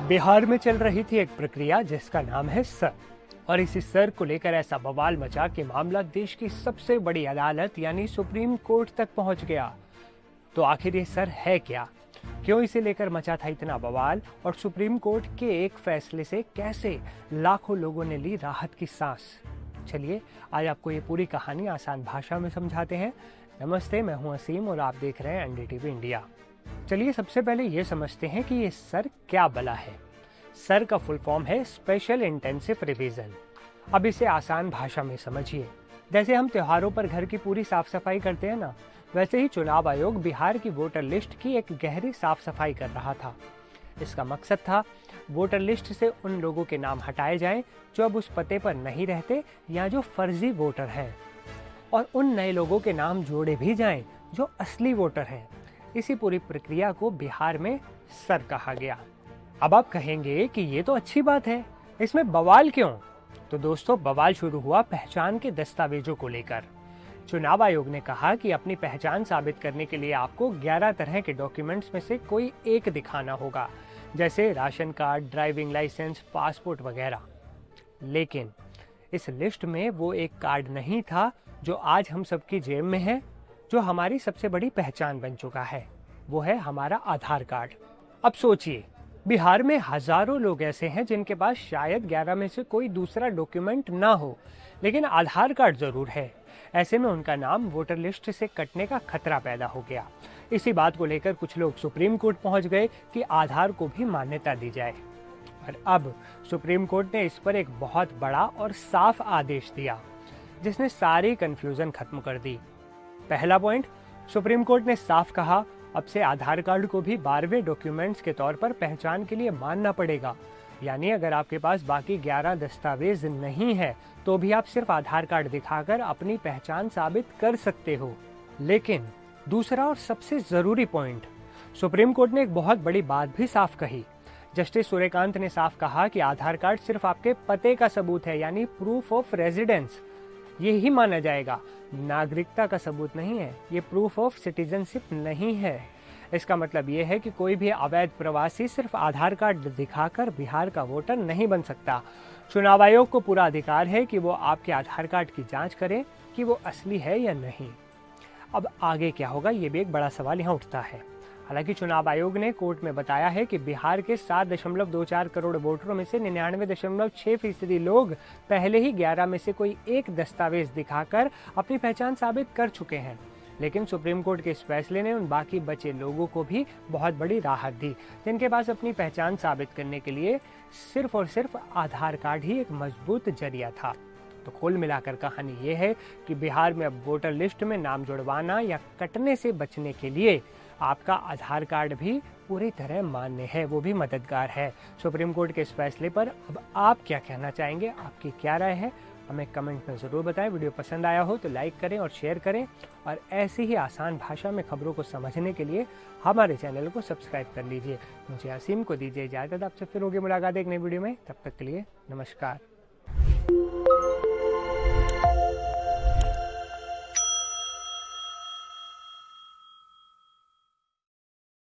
बिहार में चल रही थी एक प्रक्रिया जिसका नाम है सर। और इसी सर को लेकर ऐसा बवाल मचा कि मामला देश की सबसे बड़ी अदालत यानी सुप्रीम कोर्ट तक पहुंच गया। तो आखिर ये सर है क्या, क्यों इसे लेकर मचा था इतना बवाल, और सुप्रीम कोर्ट के एक फैसले से कैसे लाखों लोगों ने ली राहत की सांस। चलिए आज आपको ये पूरी कहानी आसान भाषा में समझाते हैं। नमस्ते, मैं हूं असीम और आप देख रहे हैं एनडीटीवी इंडिया। चलिए सबसे पहले ये समझते हैं कि ये सर क्या बला है। सर का फुल फॉर्म है स्पेशल इंटेंसिव रिवीजन। अब इसे आसान भाषा में समझिए। जैसे हम त्योहारों पर घर की पूरी साफ सफाई करते हैं ना, वैसे ही चुनाव आयोग बिहार की वोटर लिस्ट की एक गहरी साफ सफाई कर रहा था। इसका मकसद था वोटर लिस्ट से उन लोगों के नाम हटाए जाएं जो अब उस पते पर नहीं रहते या जो फर्जी वोटर हैं, और उन नए लोगों के नाम जोड़े भी जाएं जो असली वोटर हैं। इसी पूरी प्रक्रिया को बिहार में सर कहा गया। अब आप कहेंगे कि ये तो अच्छी बात है, इसमें बवाल क्यों? तो दोस्तों, बवाल शुरू हुआ पहचान के दस्तावेजों को लेकर। चुनाव आयोग ने कहा कि अपनी पहचान साबित करने के लिए आपको 11 तरह के डॉक्यूमेंट्स में से कोई एक दिखाना होगा, जैसे ration card, driving licence, passport वगैरह। लेकिन इस लिस्ट में वो एक कार्ड नहीं था जो आज हम सबकी जेब में है, जो हमारी सबसे बड़ी पहचान बन चुका है। वो है हमारा आधार कार्ड। अब सोचिए, बिहार में हजारों लोग ऐसे हैं जिनके पास शायद 11 में से कोई दूसरा डॉक्यूमेंट ना हो, लेकिन आधार कार्ड जरूर है। ऐसे में उनका नाम वोटर लिस्ट से कटने का खतरा पैदा हो गया। इसी बात को लेकर कुछ लोग सुप्रीम कोर्ट पहुंच गए कि आधार को भी मान्यता दी जाए। और अब सुप्रीम कोर्ट ने इस पर एक बहुत बड़ा और साफ आदेश दिया, जिसने सारी कंफ्यूजन खत्म कर दी। पहला पॉइंट, सुप्रीम कोर्ट ने साफ कहा, अब से आधार कार्ड को भी 12वें डॉक्यूमेंट्स के तौर पर पहचान के लिए मानना पड़ेगा। यानी अगर आपके पास बाकी 11 दस्तावेज नहीं है तो भी आप सिर्फ आधार कार्ड दिखाकर अपनी पहचान साबित कर सकते हो। लेकिन दूसरा और सबसे जरूरी पॉइंट, सुप्रीम कोर्ट ने एक बहुत बड़ी बात भी साफ कही। जस्टिस सूर्यकांत ने साफ कहा कि आधार कार्ड सिर्फ आपके पते का सबूत है, यानी प्रूफ ऑफ रेजिडेंस। ये ही माना जाएगा, नागरिकता का सबूत नहीं है। ये प्रूफ ऑफ सिटीजनशिप नहीं है। इसका मतलब ये है कि कोई भी अवैध प्रवासी सिर्फ आधार कार्ड दिखाकर बिहार का वोटर नहीं बन सकता। चुनाव आयोग को पूरा अधिकार है कि वो आपके आधार कार्ड की जांच करे कि वो असली है या नहीं। अब आगे क्या होगा, ये भी एक बड़ा सवाल यहाँ उठता है। हालांकि चुनाव आयोग ने कोर्ट में बताया है कि बिहार के 7.24 करोड़ वोटरों में से 99.6% लोग पहले ही 11 में से कोई एक दस्तावेज दिखाकर अपनी पहचान साबित कर चुके हैं। लेकिन सुप्रीम कोर्ट के इस फैसले ने उन बाकी बचे लोगों को भी बहुत बड़ी राहत दी, जिनके पास अपनी पहचान साबित करने के लिए सिर्फ और सिर्फ आधार कार्ड ही एक मजबूत जरिया था। तो कुल मिलाकर कहानी ये है कि बिहार में अब वोटर लिस्ट में नाम जुड़वाना या कटने से बचने के लिए आपका आधार कार्ड भी पूरी तरह मान्य है, वो भी मददगार है। सुप्रीम कोर्ट के इस फैसले पर अब आप क्या कहना चाहेंगे, आपकी क्या राय है, हमें कमेंट में ज़रूर बताएं। वीडियो पसंद आया हो तो लाइक करें और शेयर करें, और ऐसी ही आसान भाषा में खबरों को समझने के लिए हमारे चैनल को सब्सक्राइब कर लीजिए। मुझे असीम को दीजिए इजाज़त, आपसे फिर होगी मुलाकात एक नई वीडियो में। तब तक के लिए नमस्कार।